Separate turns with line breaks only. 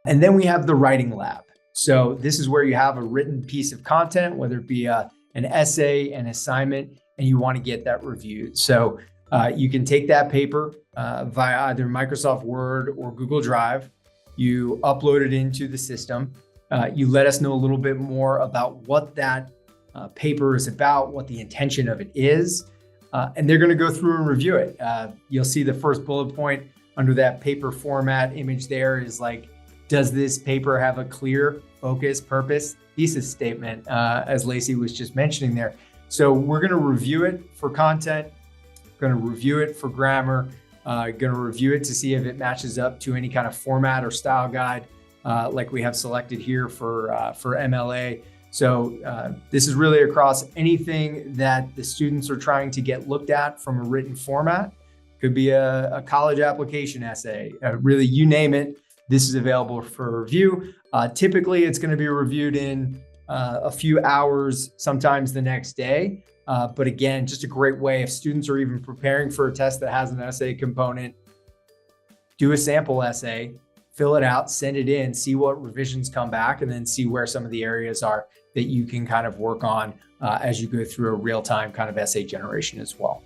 And then we have the writing lab. So this is where you have a written piece of content, whether it be an essay, an assignment, and you want to get that reviewed. So you can take that paper via either Microsoft Word or Google Drive. You upload it into the system. You let us know a little bit more about what that paper is about, what the intention of it is, and they're going to go through and review it. You'll see the first bullet point under that paper format image there is like, does this paper have a clear focus, purpose, thesis statement, as Lacey was just mentioning there. So we're going to review it for content, going to review it for grammar, going to review it to see if it matches up to any kind of format or style guide like we have selected here for MLA. So this is really across anything that the students are trying to get looked at from a written format. Could be a college application essay, really, you name it. This is available for review. Typically, it's going to be reviewed in a few hours, sometimes the next day. But again, just a great way if students are even preparing for a test that has an essay component, do a sample essay, fill it out, send it in, see what revisions come back, and then see where some of the areas are that you can kind of work on as you go through a real-time kind of essay generation as well.